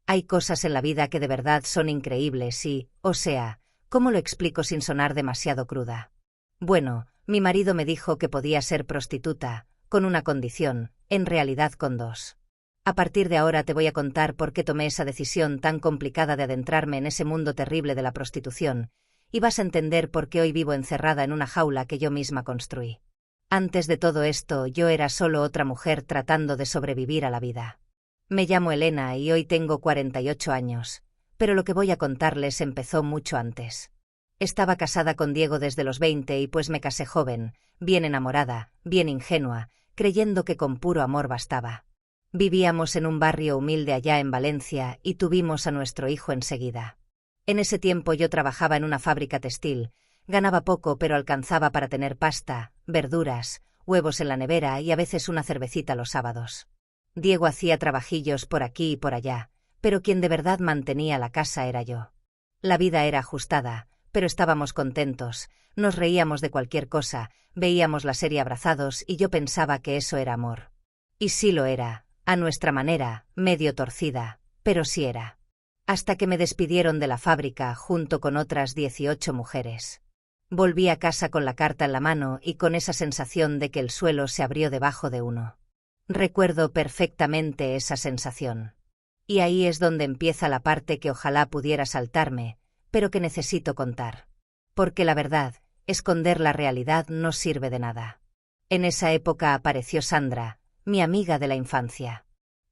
Hay cosas en la vida que de verdad son increíbles y, o sea, ¿cómo lo explico sin sonar demasiado cruda? Bueno, mi marido me dijo que podía ser prostituta, con una condición, en realidad con dos. A partir de ahora te voy a contar por qué tomé esa decisión tan complicada de adentrarme en ese mundo terrible de la prostitución, y vas a entender por qué hoy vivo encerrada en una jaula que yo misma construí. Antes de todo esto, yo era solo otra mujer tratando de sobrevivir a la vida. Me llamo Elena y hoy tengo 48 años, pero lo que voy a contarles empezó mucho antes. Estaba casada con Diego desde los 20 y pues me casé joven, bien enamorada, bien ingenua, creyendo que con puro amor bastaba. Vivíamos en un barrio humilde allá en Valencia y tuvimos a nuestro hijo enseguida. En ese tiempo yo trabajaba en una fábrica textil, ganaba poco pero alcanzaba para tener pasta, verduras, huevos en la nevera y a veces una cervecita los sábados. Diego hacía trabajillos por aquí y por allá, pero quien de verdad mantenía la casa era yo. La vida era ajustada, pero estábamos contentos, nos reíamos de cualquier cosa, veíamos la serie abrazados y yo pensaba que eso era amor. Y sí lo era, a nuestra manera, medio torcida, pero sí era. Hasta que me despidieron de la fábrica junto con otras 18 mujeres. Volví a casa con la carta en la mano y con esa sensación de que el suelo se abrió debajo de uno. Recuerdo perfectamente esa sensación. Y ahí es donde empieza la parte que ojalá pudiera saltarme, pero que necesito contar. Porque la verdad, esconder la realidad no sirve de nada. En esa época apareció Sandra, mi amiga de la infancia.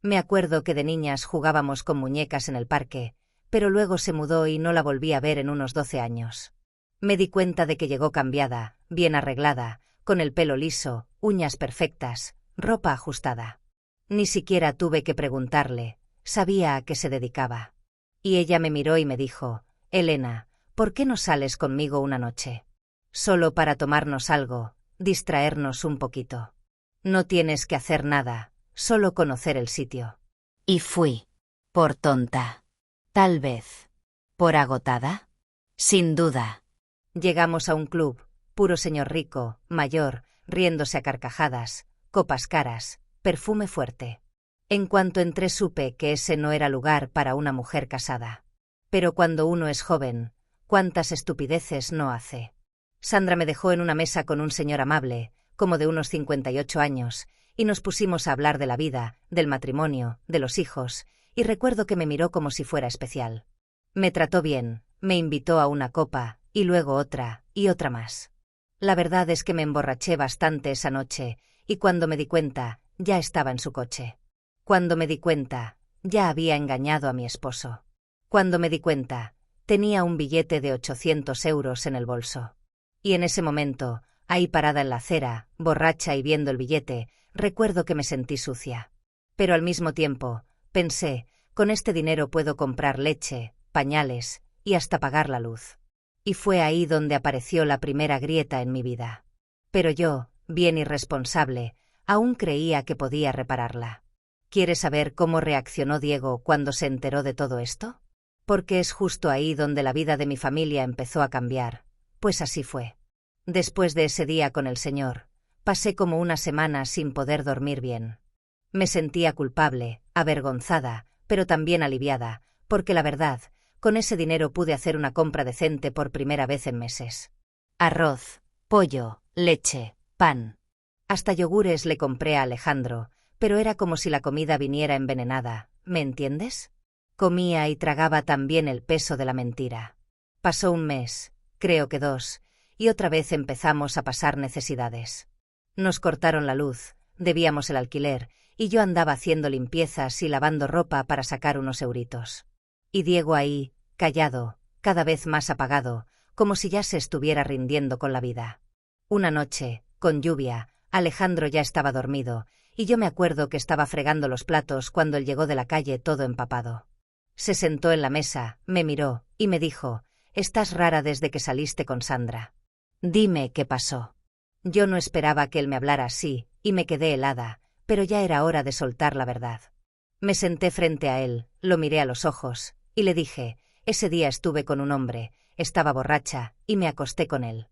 Me acuerdo que de niñas jugábamos con muñecas en el parque, pero luego se mudó y no la volví a ver en unos 12 años. Me di cuenta de que llegó cambiada, bien arreglada, con el pelo liso, uñas perfectas, ropa ajustada. Ni siquiera tuve que preguntarle, sabía a qué se dedicaba. Y ella me miró y me dijo, Elena, ¿por qué no sales conmigo una noche? Solo para tomarnos algo, distraernos un poquito. No tienes que hacer nada, solo conocer el sitio. Y fui. Por tonta. Tal vez. ¿Por agotada? Sin duda. Llegamos a un club, puro señor rico, mayor, riéndose a carcajadas, copas caras, perfume fuerte. En cuanto entré supe que ese no era lugar para una mujer casada. Pero cuando uno es joven, ¿cuántas estupideces no hace? Sandra me dejó en una mesa con un señor amable, como de unos 58 años, y nos pusimos a hablar de la vida, del matrimonio, de los hijos, y recuerdo que me miró como si fuera especial. Me trató bien, me invitó a una copa, y luego otra, y otra más. La verdad es que me emborraché bastante esa noche, y cuando me di cuenta, ya estaba en su coche. Cuando me di cuenta, ya había engañado a mi esposo. Cuando me di cuenta, tenía un billete de 800 euros en el bolso. Y en ese momento, ahí parada en la acera, borracha y viendo el billete, recuerdo que me sentí sucia. Pero al mismo tiempo, pensé, con este dinero puedo comprar leche, pañales, y hasta pagar la luz. Y fue ahí donde apareció la primera grieta en mi vida. Pero yo, bien irresponsable, aún creía que podía repararla. ¿Quieres saber cómo reaccionó Diego cuando se enteró de todo esto? Porque es justo ahí donde la vida de mi familia empezó a cambiar, pues así fue. Después de ese día con el señor, pasé como una semana sin poder dormir bien. Me sentía culpable, avergonzada, pero también aliviada, porque la verdad, con ese dinero pude hacer una compra decente por primera vez en meses. Arroz, pollo, leche, pan. Hasta yogures le compré a Alejandro, pero era como si la comida viniera envenenada, ¿me entiendes? Comía y tragaba también el peso de la mentira. Pasó un mes, creo que 2, y otra vez empezamos a pasar necesidades. Nos cortaron la luz, debíamos el alquiler, y yo andaba haciendo limpiezas y lavando ropa para sacar unos euritos. Y Diego ahí, callado, cada vez más apagado, como si ya se estuviera rindiendo con la vida. Una noche, con lluvia, Alejandro ya estaba dormido, y yo me acuerdo que estaba fregando los platos cuando él llegó de la calle todo empapado. Se sentó en la mesa, me miró, y me dijo, «Estás rara desde que saliste con Sandra. Dime qué pasó». Yo no esperaba que él me hablara así, y me quedé helada, pero ya era hora de soltar la verdad. Me senté frente a él, lo miré a los ojos, y le dije, «Ese día estuve con un hombre, estaba borracha, y me acosté con él.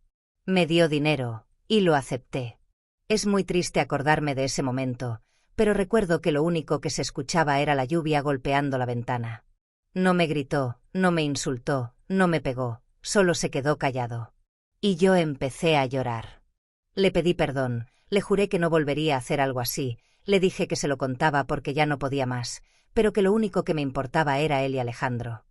Me dio dinero, y lo acepté». Es muy triste acordarme de ese momento, pero recuerdo que lo único que se escuchaba era la lluvia golpeando la ventana. No me gritó, no me insultó, no me pegó, solo se quedó callado. Y yo empecé a llorar. Le pedí perdón, le juré que no volvería a hacer algo así, le dije que se lo contaba porque ya no podía más, pero que lo único que me importaba era él y Alejandro.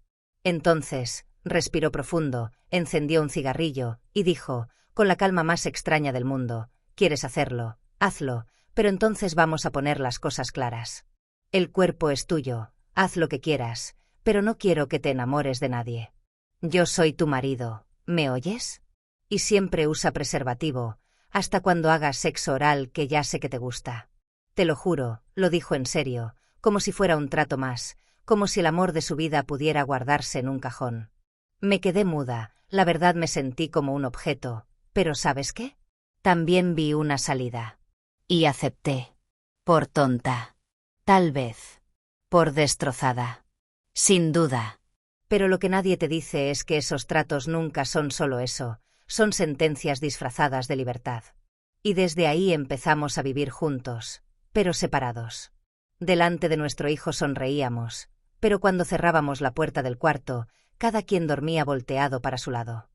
Entonces, respiró profundo, encendió un cigarrillo, y dijo, con la calma más extraña del mundo, ¿quieres hacerlo? Hazlo, pero entonces vamos a poner las cosas claras. El cuerpo es tuyo, haz lo que quieras, pero no quiero que te enamores de nadie. Yo soy tu marido, ¿me oyes? Y siempre usa preservativo, hasta cuando hagas sexo oral, que ya sé que te gusta. Te lo juro, lo dijo en serio, como si fuera un trato más, como si el amor de su vida pudiera guardarse en un cajón. Me quedé muda, la verdad me sentí como un objeto, pero ¿sabes qué? También vi una salida. Y acepté. Por tonta. Tal vez. Por destrozada. Sin duda. Pero lo que nadie te dice es que esos tratos nunca son solo eso, son sentencias disfrazadas de libertad. Y desde ahí empezamos a vivir juntos, pero separados. Delante de nuestro hijo sonreíamos, pero cuando cerrábamos la puerta del cuarto, cada quien dormía volteado para su lado.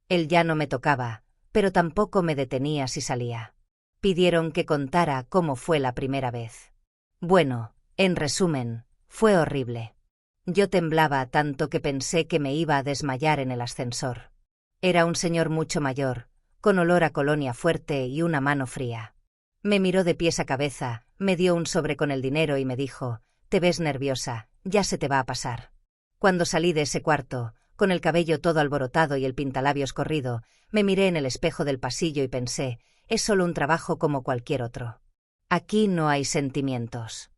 Él ya no me tocaba, pero tampoco me detenía si salía. Pidieron que contara cómo fue la primera vez. Bueno, en resumen, fue horrible. Yo temblaba tanto que pensé que me iba a desmayar en el ascensor. Era un señor mucho mayor, con olor a colonia fuerte y una mano fría. Me miró de pies a cabeza, me dio un sobre con el dinero y me dijo, «Te ves nerviosa, ya se te va a pasar». Cuando salí de ese cuarto, con el cabello todo alborotado y el pintalabios corrido, me miré en el espejo del pasillo y pensé, es solo un trabajo como cualquier otro. Aquí no hay sentimientos.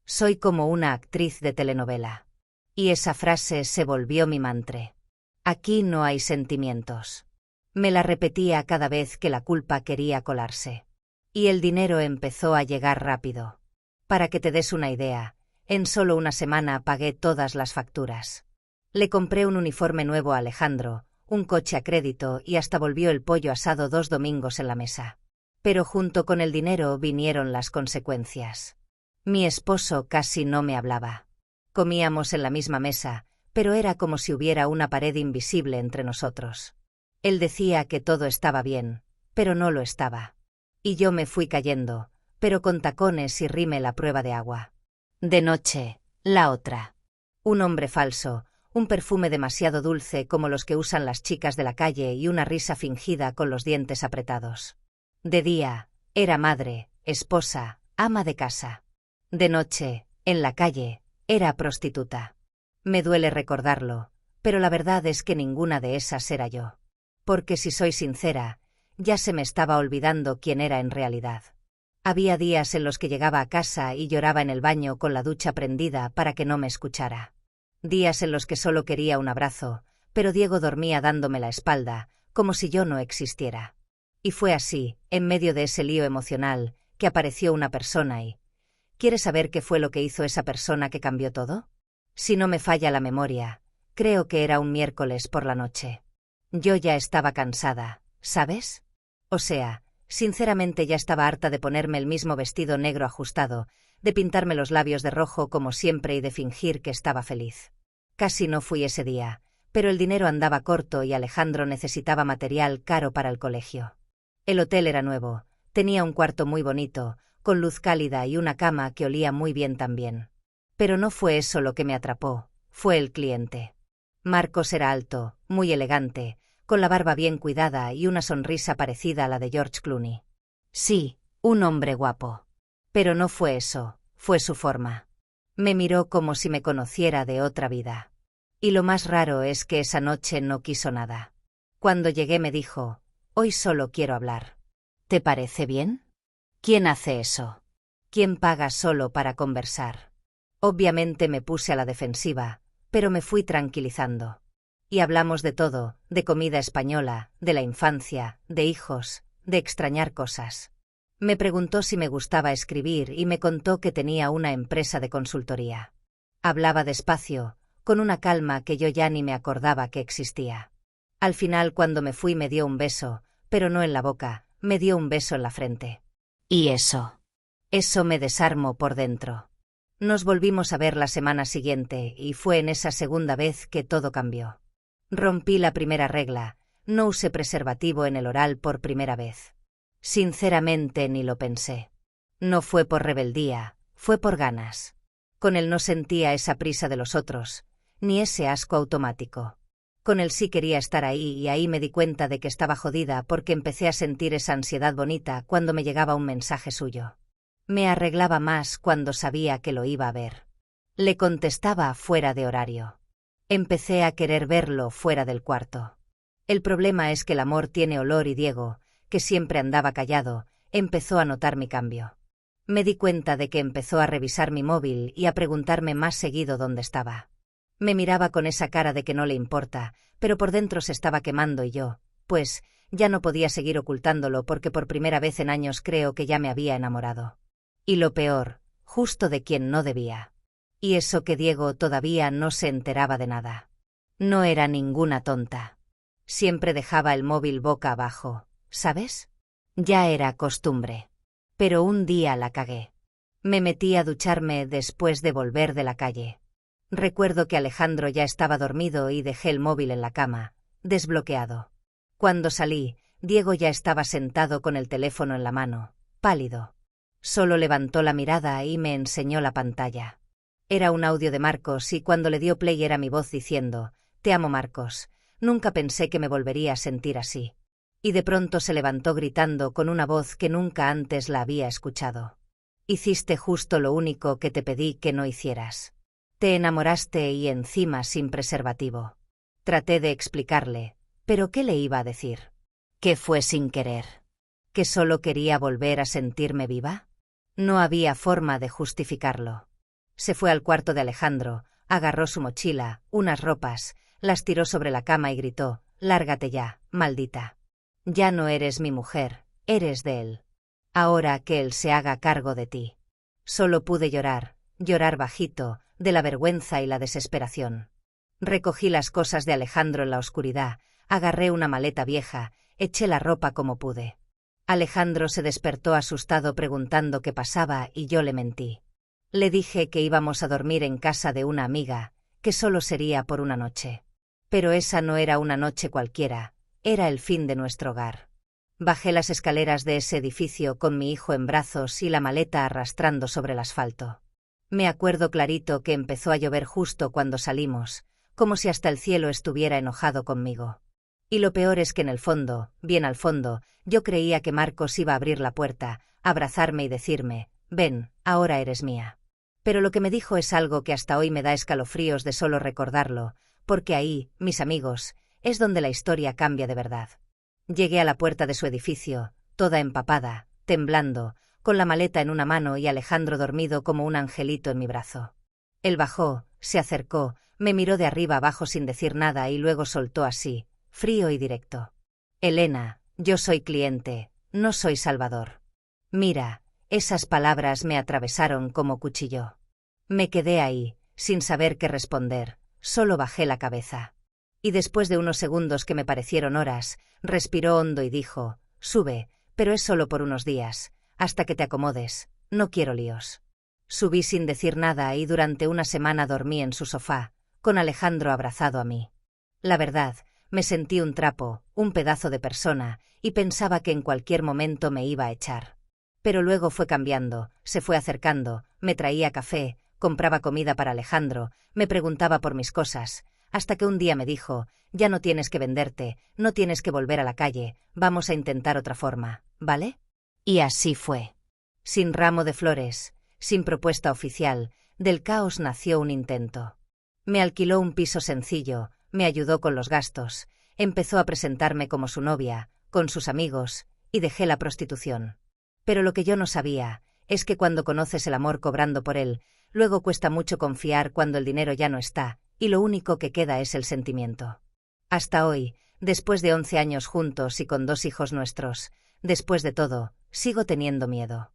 Soy como una actriz de telenovela. Y esa frase se volvió mi mantra. Aquí no hay sentimientos. Me la repetía cada vez que la culpa quería colarse. Y el dinero empezó a llegar rápido. Para que te des una idea, en solo una semana pagué todas las facturas. Le compré un uniforme nuevo a Alejandro, un coche a crédito y hasta volvió el pollo asado 2 domingos en la mesa. Pero junto con el dinero vinieron las consecuencias. Mi esposo casi no me hablaba. Comíamos en la misma mesa, pero era como si hubiera una pared invisible entre nosotros. Él decía que todo estaba bien, pero no lo estaba. Y yo me fui cayendo, pero con tacones y rímel a prueba de agua. De noche, la otra. Un hombre falso, un perfume demasiado dulce como los que usan las chicas de la calle y una risa fingida con los dientes apretados. De día, era madre, esposa, ama de casa. De noche, en la calle, era prostituta. Me duele recordarlo, pero la verdad es que ninguna de esas era yo. Porque si soy sincera, ya se me estaba olvidando quién era en realidad. Había días en los que llegaba a casa y lloraba en el baño con la ducha prendida para que no me escuchara. Días en los que solo quería un abrazo, pero Diego dormía dándome la espalda, como si yo no existiera. Y fue así, en medio de ese lío emocional, que apareció una persona y... ¿Quieres saber qué fue lo que hizo esa persona que cambió todo? Si no me falla la memoria, creo que era un miércoles por la noche. Yo ya estaba cansada, ¿sabes? O sea, sinceramente ya estaba harta de ponerme el mismo vestido negro ajustado, de pintarme los labios de rojo como siempre y de fingir que estaba feliz. Casi no fui ese día, pero el dinero andaba corto y Alejandro necesitaba material caro para el colegio. El hotel era nuevo, tenía un cuarto muy bonito, con luz cálida y una cama que olía muy bien también. Pero no fue eso lo que me atrapó, fue el cliente. Marcos era alto, muy elegante, con la barba bien cuidada y una sonrisa parecida a la de George Clooney. Sí, un hombre guapo. Pero no fue eso, fue su forma. Me miró como si me conociera de otra vida. Y lo más raro es que esa noche no quiso nada. Cuando llegué me dijo, hoy solo quiero hablar. ¿Te parece bien? ¿Quién hace eso? ¿Quién paga solo para conversar? Obviamente me puse a la defensiva, pero me fui tranquilizando. Y hablamos de todo, de comida española, de la infancia, de hijos, de extrañar cosas. Me preguntó si me gustaba escribir y me contó que tenía una empresa de consultoría. Hablaba despacio, con una calma que yo ya ni me acordaba que existía. Al final, cuando me fui, me dio un beso, pero no en la boca, me dio un beso en la frente. ¿Y eso? Eso me desarmó por dentro. Nos volvimos a ver la semana siguiente y fue en esa segunda vez que todo cambió. Rompí la primera regla, no usé preservativo en el oral por primera vez. Sinceramente ni lo pensé. No fue por rebeldía, fue por ganas. Con él no sentía esa prisa de los otros, ni ese asco automático. Con él sí quería estar ahí y ahí me di cuenta de que estaba jodida porque empecé a sentir esa ansiedad bonita cuando me llegaba un mensaje suyo. Me arreglaba más cuando sabía que lo iba a ver. Le contestaba fuera de horario. Empecé a querer verlo fuera del cuarto. El problema es que el amor tiene olor y Diego, que siempre andaba callado, empezó a notar mi cambio. Me di cuenta de que empezó a revisar mi móvil y a preguntarme más seguido dónde estaba. Me miraba con esa cara de que no le importa, pero por dentro se estaba quemando y yo, pues, ya no podía seguir ocultándolo porque por primera vez en años creo que ya me había enamorado. Y lo peor, justo de quien no debía. Y eso que Diego todavía no se enteraba de nada. No era ninguna tonta. Siempre dejaba el móvil boca abajo, ¿sabes? Ya era costumbre. Pero un día la cagué. Me metí a ducharme después de volver de la calle. Recuerdo que Alejandro ya estaba dormido y dejé el móvil en la cama, desbloqueado. Cuando salí, Diego ya estaba sentado con el teléfono en la mano, pálido. Solo levantó la mirada y me enseñó la pantalla. Era un audio de Marcos y cuando le dio play era mi voz diciendo: «Te amo, Marcos, nunca pensé que me volvería a sentir así». Y de pronto se levantó gritando con una voz que nunca antes la había escuchado. «Hiciste justo lo único que te pedí que no hicieras. Te enamoraste y encima sin preservativo». Traté de explicarle, pero ¿qué le iba a decir? ¿Que fue sin querer? ¿Que solo quería volver a sentirme viva? No había forma de justificarlo. Se fue al cuarto de Alejandro, agarró su mochila, unas ropas, las tiró sobre la cama y gritó: «Lárgate ya, maldita. Ya no eres mi mujer, eres de él. Ahora que él se haga cargo de ti». Solo pude llorar, llorar bajito, de la vergüenza y la desesperación. Recogí las cosas de Alejandro en la oscuridad, agarré una maleta vieja, eché la ropa como pude. Alejandro se despertó asustado preguntando qué pasaba y yo le mentí. Le dije que íbamos a dormir en casa de una amiga, que solo sería por una noche. Pero esa no era una noche cualquiera, era el fin de nuestro hogar. Bajé las escaleras de ese edificio con mi hijo en brazos y la maleta arrastrando sobre el asfalto. Me acuerdo clarito que empezó a llover justo cuando salimos, como si hasta el cielo estuviera enojado conmigo. Y lo peor es que en el fondo, bien al fondo, yo creía que Marcos iba a abrir la puerta, abrazarme y decirme: «Ven, ahora eres mía». Pero lo que me dijo es algo que hasta hoy me da escalofríos de solo recordarlo, porque ahí, mis amigos, es donde la historia cambia de verdad. Llegué a la puerta de su edificio, toda empapada, temblando, con la maleta en una mano y Alejandro dormido como un angelito en mi brazo. Él bajó, se acercó, me miró de arriba abajo sin decir nada y luego soltó así, frío y directo: «Elena, yo soy cliente, no soy Salvador». Mira, esas palabras me atravesaron como cuchillo. Me quedé ahí, sin saber qué responder, solo bajé la cabeza. Y después de unos segundos que me parecieron horas, respiró hondo y dijo: «Sube, pero es solo por unos días, hasta que te acomodes, no quiero líos». Subí sin decir nada y durante una semana dormí en su sofá, con Alejandro abrazado a mí. La verdad, me sentí un trapo, un pedazo de persona, y pensaba que en cualquier momento me iba a echar. Pero luego fue cambiando, se fue acercando, me traía café, compraba comida para Alejandro, me preguntaba por mis cosas, hasta que un día me dijo: «Ya no tienes que venderte, no tienes que volver a la calle, vamos a intentar otra forma, ¿vale?». Y así fue. Sin ramo de flores, sin propuesta oficial, del caos nació un intento. Me alquiló un piso sencillo, me ayudó con los gastos, empezó a presentarme como su novia, con sus amigos, y dejé la prostitución. Pero lo que yo no sabía es que cuando conoces el amor cobrando por él, luego cuesta mucho confiar cuando el dinero ya no está, y lo único que queda es el sentimiento. Hasta hoy, después de 11 años juntos y con 2 hijos nuestros, después de todo, sigo teniendo miedo.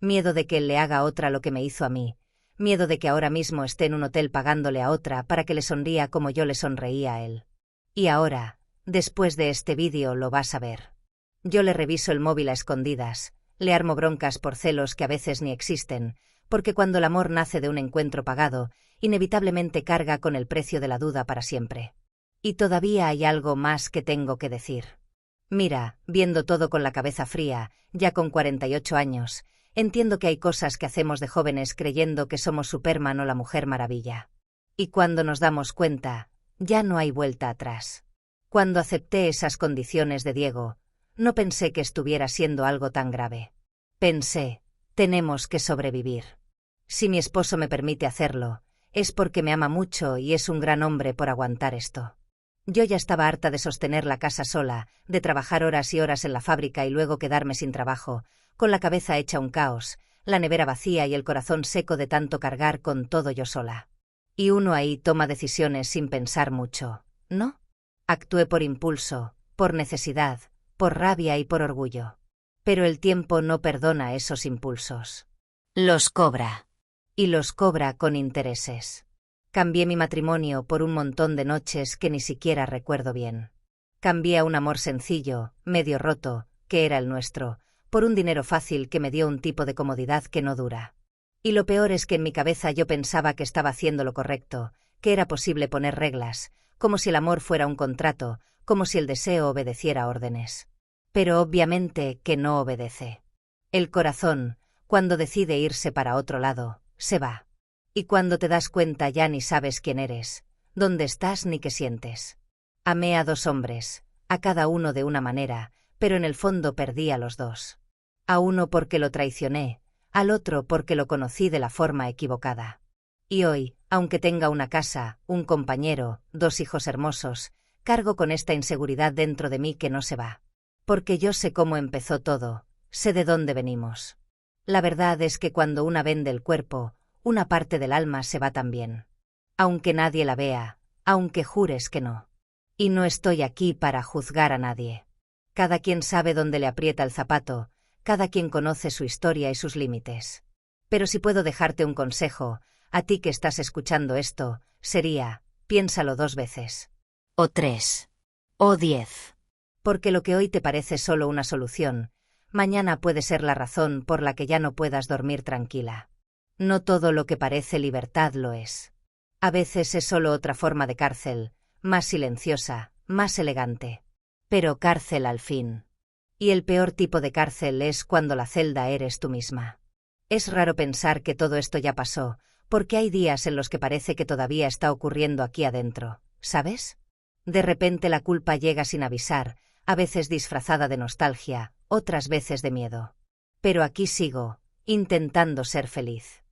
Miedo de que él le haga a otra lo que me hizo a mí, miedo de que ahora mismo esté en un hotel pagándole a otra para que le sonría como yo le sonreía a él. Y ahora, después de este vídeo lo vas a ver. Yo le reviso el móvil a escondidas, le armo broncas por celos que a veces ni existen, porque cuando el amor nace de un encuentro pagado, inevitablemente carga con el precio de la duda para siempre. Y todavía hay algo más que tengo que decir. Mira, viendo todo con la cabeza fría, ya con 48 años, entiendo que hay cosas que hacemos de jóvenes creyendo que somos Superman o la Mujer Maravilla. Y cuando nos damos cuenta, ya no hay vuelta atrás. Cuando acepté esas condiciones de Diego, no pensé que estuviera siendo algo tan grave. Pensé, tenemos que sobrevivir. Si mi esposo me permite hacerlo, es porque me ama mucho y es un gran hombre por aguantar esto. Yo ya estaba harta de sostener la casa sola, de trabajar horas y horas en la fábrica y luego quedarme sin trabajo, con la cabeza hecha un caos, la nevera vacía y el corazón seco de tanto cargar con todo yo sola. Y uno ahí toma decisiones sin pensar mucho, ¿no? Actué por impulso, por necesidad, por rabia y por orgullo. Pero el tiempo no perdona esos impulsos. Los cobra. Y los cobra con intereses. Cambié mi matrimonio por un montón de noches que ni siquiera recuerdo bien. Cambié a un amor sencillo, medio roto, que era el nuestro, por un dinero fácil que me dio un tipo de comodidad que no dura. Y lo peor es que en mi cabeza yo pensaba que estaba haciendo lo correcto, que era posible poner reglas, como si el amor fuera un contrato, como si el deseo obedeciera órdenes. Pero obviamente que no obedece. El corazón, cuando decide irse para otro lado, se va. Y cuando te das cuenta ya ni sabes quién eres, dónde estás ni qué sientes. Amé a dos hombres, a cada uno de una manera, pero en el fondo perdí a los dos. A uno porque lo traicioné, al otro porque lo conocí de la forma equivocada. Y hoy, aunque tenga una casa, un compañero, dos hijos hermosos, cargo con esta inseguridad dentro de mí que no se va. Porque yo sé cómo empezó todo, sé de dónde venimos. La verdad es que cuando una vende el cuerpo, una parte del alma se va también. Aunque nadie la vea, aunque jures que no. Y no estoy aquí para juzgar a nadie. Cada quien sabe dónde le aprieta el zapato, cada quien conoce su historia y sus límites. Pero si puedo dejarte un consejo, a ti que estás escuchando esto, sería, piénsalo 2 veces. O 3. O 10. Porque lo que hoy te parece solo una solución, mañana puede ser la razón por la que ya no puedas dormir tranquila. No todo lo que parece libertad lo es. A veces es solo otra forma de cárcel, más silenciosa, más elegante. Pero cárcel al fin. Y el peor tipo de cárcel es cuando la celda eres tú misma. Es raro pensar que todo esto ya pasó, porque hay días en los que parece que todavía está ocurriendo aquí adentro, ¿sabes? De repente la culpa llega sin avisar, a veces disfrazada de nostalgia, otras veces de miedo. Pero aquí sigo, intentando ser feliz.